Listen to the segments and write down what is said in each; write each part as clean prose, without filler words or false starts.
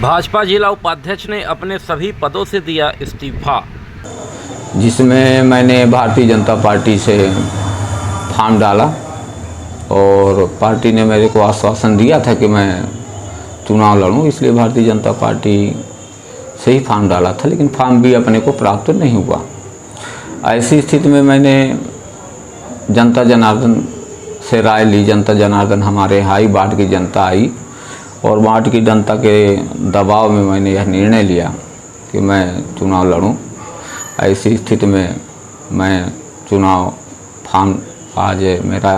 भाजपा जिला उपाध्यक्ष ने अपने सभी पदों से दिया इस्तीफा, जिसमें मैंने भारतीय जनता पार्टी से फॉर्म डाला और पार्टी ने मेरे को आश्वासन दिया था कि मैं चुनाव लड़ूं, इसलिए भारतीय जनता पार्टी से ही फॉर्म डाला था, लेकिन फॉर्म भी अपने को प्राप्त नहीं हुआ। ऐसी स्थिति में मैंने जनता जनार्दन से राय ली। जनता जनार्दन हमारे हाई वार्ड की जनता आई और वार्ड की जनता के दबाव में मैंने यह निर्णय लिया कि मैं चुनाव लड़ूं। ऐसी स्थिति में मैं चुनाव फॉर्म आज मेरा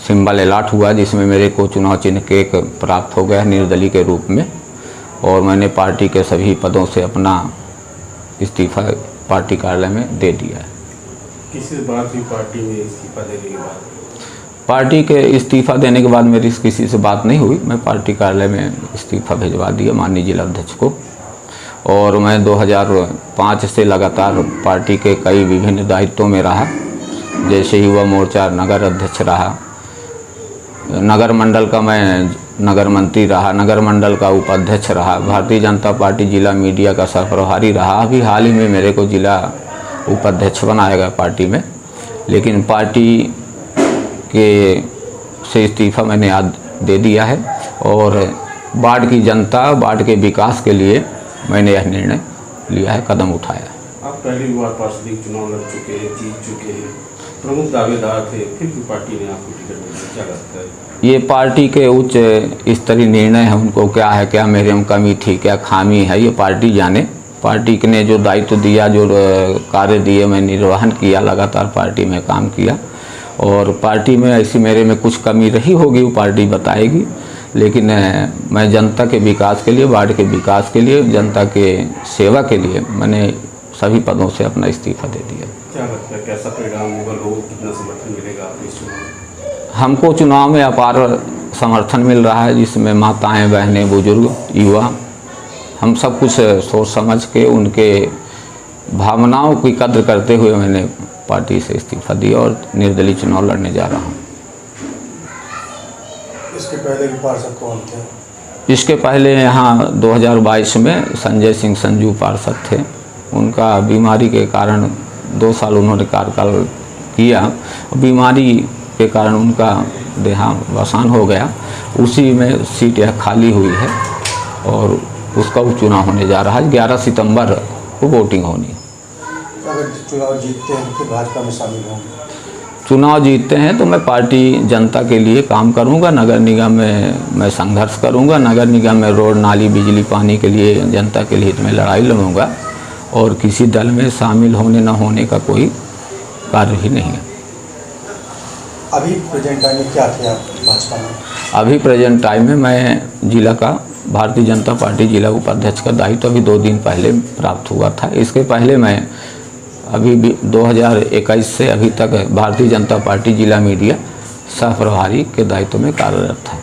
सिंबल अलॉट हुआ, जिसमें मेरे को चुनाव चिन्ह के एक प्राप्त हो गया निर्दलीय के रूप में, और मैंने पार्टी के सभी पदों से अपना इस्तीफा पार्टी कार्यालय में दे दिया है। किसी बात हुई पार्टी में इस्तीफा देने के बाद? पार्टी के इस्तीफा देने के बाद मेरी किसी से बात नहीं हुई। मैं पार्टी कार्यालय में इस्तीफा भिजवा दिया माननीय जिला अध्यक्ष को, और मैं 2005 से लगातार पार्टी के कई विभिन्न दायित्वों में रहा, जैसे युवा मोर्चा नगर अध्यक्ष रहा, नगर मंडल का मैं नगर मंत्री रहा, नगर मंडल का उपाध्यक्ष रहा, भारतीय जनता पार्टी जिला मीडिया का सरप्रभारी रहा। अभी हाल ही में मेरे को जिला उपाध्यक्ष बनाया गया पार्टी में, लेकिन पार्टी के से इस्तीफा मैंने आज दे दिया है और वार्ड की जनता, वार्ड के विकास के लिए मैंने यह निर्णय लिया है, कदम उठाया। आप पहली बार पार्षद चुनाव लड़ चुके हैं, जीत चुके हैं, प्रमुख दावेदार थे, फिर भी पार्टी ने आपको टिकट दिया, क्या लगता है? ये पार्टी के उच्च स्तरीय निर्णय है। उनको क्या है, क्या मेरे में कमी थी, क्या खामी है, ये पार्टी जाने। पार्टी ने जो दायित्व दिया, जो कार्य दिए, मैं निर्वहन किया, लगातार पार्टी में काम किया, और पार्टी में ऐसी मेरे में कुछ कमी रही होगी वो पार्टी बताएगी, लेकिन मैं जनता के विकास के लिए, वार्ड के विकास के लिए, जनता के सेवा के लिए मैंने सभी पदों से अपना इस्तीफा दे दिया। क्या लगता है, कैसा परिणाम होगा, लोगों को कितना समर्थन मिलेगा इस चुनाव में? हमको चुनाव में अपार समर्थन मिल रहा है, जिसमें माताएं, बहनें, बुजुर्ग, युवा, हम सब कुछ सोच समझ के उनके भावनाओं की कद्र करते हुए मैंने पार्टी से इस्तीफा दिया और निर्दलीय चुनाव लड़ने जा रहा हूँ। इसके पहले के पार्षद कौन थे? इसके पहले यहाँ 2022 में संजय सिंह संजू पार्षद थे। उनका बीमारी के कारण 2 साल उन्होंने कार्यकाल किया, बीमारी के कारण उनका देहावसान हो गया। उसी में सीट यह खाली हुई है और उसका उपचुनाव होने जा रहा है। 11 सितंबर को वोटिंग होनी है। अगर चुनाव जीतते हैं तो भाजपा में शामिल होंगे? चुनाव जीतते हैं तो मैं पार्टी जनता के लिए काम करूंगा। नगर निगम में मैं संघर्ष करूंगा। नगर निगम में रोड, नाली, बिजली, पानी के लिए जनता के हित में लड़ाई लड़ूंगा, और किसी दल में शामिल होने न होने का कोई कार्य ही नहीं है। अभी प्रेजेंट टाइम में क्या थे आप भाजपा में? अभी प्रेजेंट टाइम में मैं जिला का भारतीय जनता पार्टी जिला उपाध्यक्ष का दायित्व अभी 2 दिन पहले प्राप्त हुआ था। इसके पहले मैं अभी 2021 से अभी तक भारतीय जनता पार्टी जिला मीडिया सह प्रभारी के दायित्व में कार्यरत था।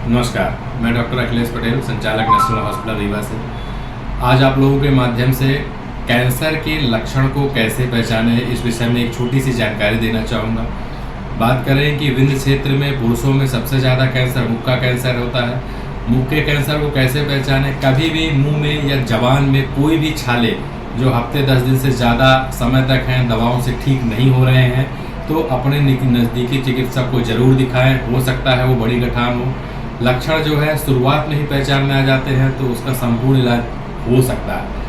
नमस्कार, मैं डॉक्टर अखिलेश पटेल, संचालक नेशनल हॉस्पिटल रीवा से। आज आप लोगों के माध्यम से कैंसर के लक्षण को कैसे पहचाने, इस विषय में एक छोटी सी जानकारी देना चाहूँगा। बात करें कि विंध्य क्षेत्र में पुरुषों में सबसे ज़्यादा कैंसर मुख का कैंसर होता है। मुख के कैंसर को कैसे पहचाने? कभी भी मुंह में या जबान में कोई भी छाले जो हफ्ते 10 दिन से ज़्यादा समय तक हैं, दवाओं से ठीक नहीं हो रहे हैं, तो अपने नज़दीकी चिकित्सक को ज़रूर दिखाएं। हो सकता है वो बड़ी गठान हो। लक्षण जो है शुरुआत में ही पहचान में आ जाते हैं तो उसका संपूर्ण इलाज हो सकता है।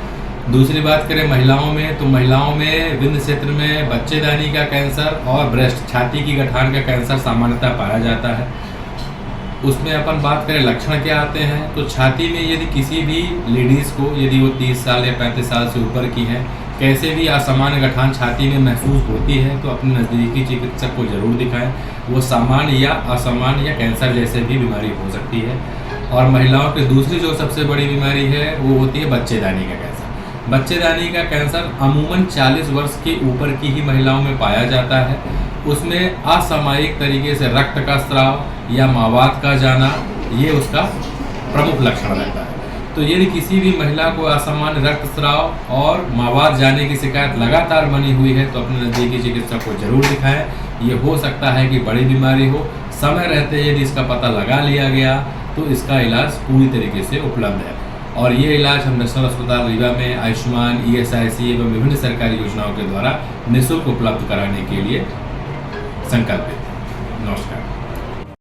दूसरी बात करें महिलाओं में, तो महिलाओं में विंध्य क्षेत्र में बच्चेदानी का कैंसर और ब्रेस्ट, छाती की गठान का कैंसर सामान्यतः पाया जाता है। उसमें अपन बात करें लक्षण क्या आते हैं, तो छाती में यदि किसी भी लेडीज़ को, यदि वो 30 साल या 35 साल से ऊपर की हैं, कैसे भी असामान्य गठान छाती में महसूस होती है तो अपने नज़दीकी चिकित्सक को ज़रूर दिखाएं। वो सामान्य या असामान्य या कैंसर जैसे भी बीमारी हो सकती है। और महिलाओं की दूसरी जो सबसे बड़ी बीमारी है वो होती है बच्चेदानी का कैंसर। बच्चेदानी का कैंसर अमूमन 40 वर्ष के ऊपर की ही महिलाओं में पाया जाता है। उसमें असामयिक तरीके से रक्त का स्राव या मावात का जाना, ये उसका प्रमुख लक्षण रहता है। तो यदि किसी भी महिला को असामान्य रक्तस्राव और मावात जाने की शिकायत लगातार बनी हुई है तो अपने नज़दीकी चिकित्सक को जरूर दिखाएं। ये हो सकता है कि बड़ी बीमारी हो। समय रहते यदि इसका पता लगा लिया गया तो इसका इलाज पूरी तरीके से उपलब्ध है। और ये इलाज हम नेशनल अस्पताल रीवा में आयुष्मान, ESIC एवं विभिन्न सरकारी योजनाओं के द्वारा निःशुल्क उपलब्ध कराने के लिए संकल्पित। नमस्कार।